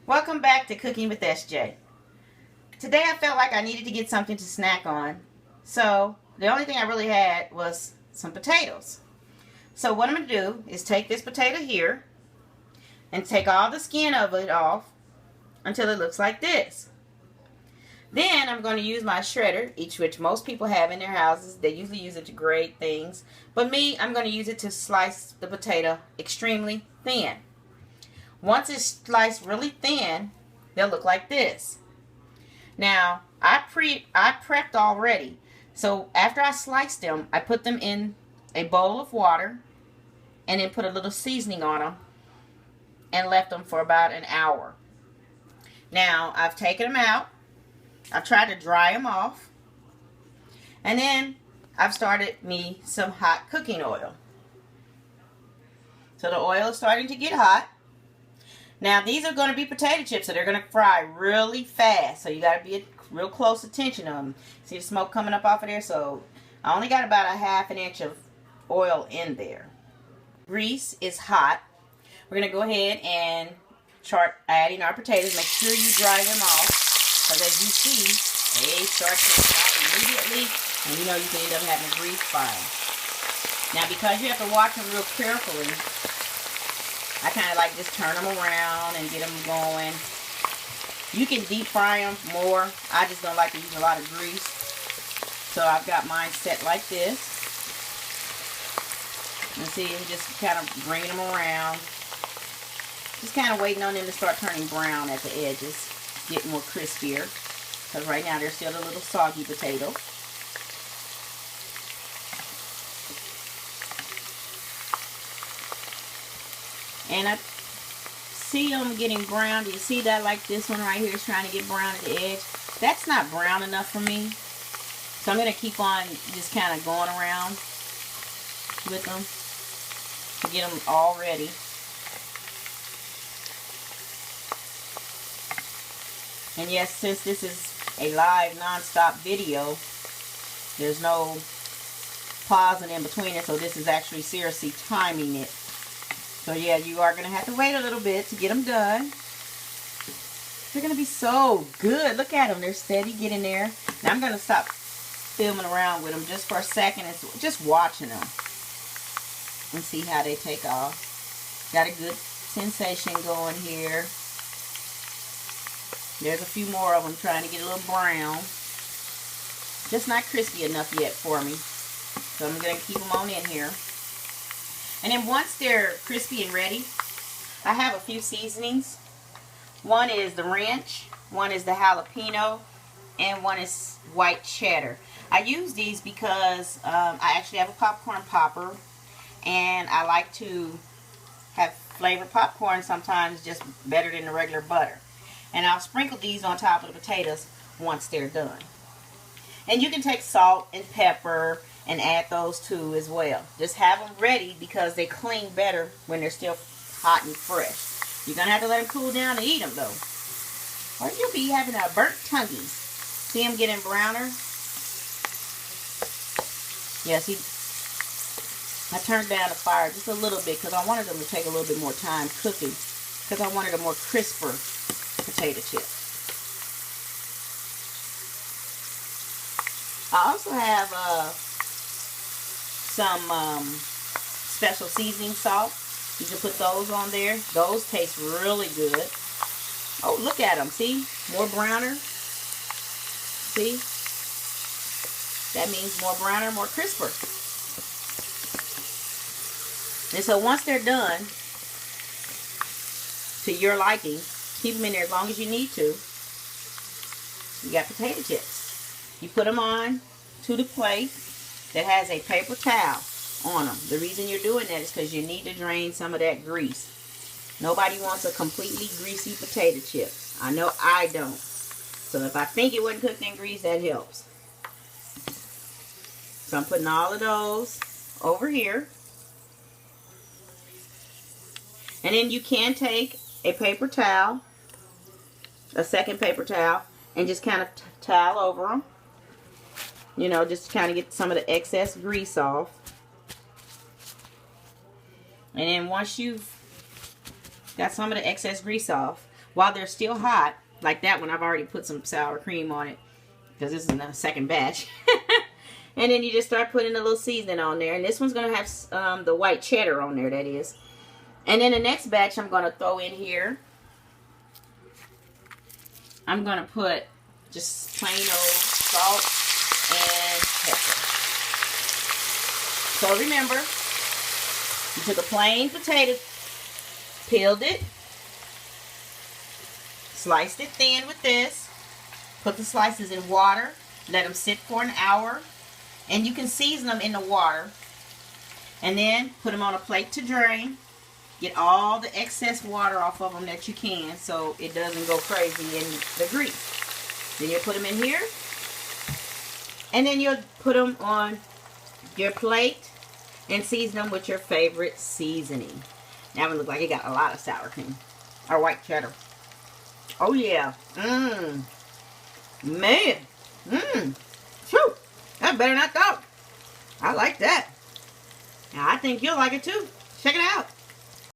Welcome back to Cooking with SJ. Today I felt like I needed to get something to snack on, so the only thing I really had was some potatoes. So what I'm going to do is take this potato here and take all the skin of it off until it looks like this. Then I'm going to use my shredder, which most people have in their houses. They usually use it to grate things, but me, I'm going to use it to slice the potato extremely thin. Once it's sliced really thin, they'll look like this. Now, I prepped already. So after I sliced them, I put them in a bowl of water and then put a little seasoning on them and left them for about an hour. Now, I've taken them out. I've tried to dry them off. And then I've started me some hot cooking oil. So the oil is starting to get hot. Now, these are going to be potato chips, so they're going to fry really fast. So you got to be real close attention on them. See the smoke coming up off of there? So I only got about a ½ inch of oil in there. Grease is hot. We're going to go ahead and start adding our potatoes. Make sure you dry them off, because as you see, they start to pop immediately, and you know you can end up having a grease fire. Now, because you have to watch them real carefully, I kind of like just turn them around and get them going. You can deep fry them more. I just don't like to use a lot of grease. So I've got mine set like this. And see, I'm just kind of bringing them around. Just kind of waiting on them to start turning brown at the edges. Get more crispier. Because right now they're still a little soggy potato. And I see them getting brown. Do you see that? Like this one right here is trying to get brown at the edge. That's not brown enough for me. So I'm going to keep on just kind of going around with them to get them all ready. And yes, since this is a live non-stop video, there's no pausing in between it. So this is actually seriously timing it. So yeah, you are going to have to wait a little bit to get them done. They're going to be so good. Look at them. They're steady getting there. Now I'm going to stop filming around with them just for a second and just watching them. And see how they take off. Got a good sensation going here. There's a few more of them trying to get a little brown. Just not crispy enough yet for me. So I'm going to keep them on in here. And then once they're crispy and ready, I have a few seasonings. One is the ranch, one is the jalapeno, and one is white cheddar. I use these because I actually have a popcorn popper, and I like to have flavored popcorn sometimes just better than the regular butter. And I'll sprinkle these on top of the potatoes once they're done. And you can take salt and pepper and add those too as well. Just have them ready because they cling better when they're still hot and fresh. You're going to have to let them cool down to eat them though, or you'll be having a burnt tongues. See them getting browner? Yeah, see, I turned down the fire just a little bit because I wanted them to take a little bit more time cooking, because I wanted a more crisper potato chip. I also have some special seasoning salt. You can put those on there. Those taste really good. Oh, look at them. See? More browner. See? That means more browner, more crisper. And so once they're done, to your liking, keep them in there as long as you need to. You got potato chips. You put them on to the plate that has a paper towel on them. The reason you're doing that is because you need to drain some of that grease. Nobody wants a completely greasy potato chip. I know I don't. So if I think it wasn't cooked in grease, that helps. So I'm putting all of those over here. And then you can take a paper towel, a second paper towel, and just kind of towel over them. You know, just to kind of get some of the excess grease off. And then once you've got some of the excess grease off, while they're still hot. Like that one, I've already put some sour cream on it because this is the second batch. And then you just start putting a little seasoning on there. And this one's going to have the white cheddar on there, that is. And then the next batch I'm going to throw in here, I'm going to put just plain old salt and pepper. So remember, you took a plain potato, peeled it, sliced it thin with this, put the slices in water, let them sit for an hour, and you can season them in the water, and then put them on a plate to drain. Get all the excess water off of them that you can so it doesn't go crazy in the grease. Then you'll put them in here, and then you'll put them on your plate and season them with your favorite seasoning. Now it looks like it got a lot of sour cream or white cheddar. Oh yeah. Man. Phew. That's better than I thought. I like that. Now I think you'll like it too. Check it out.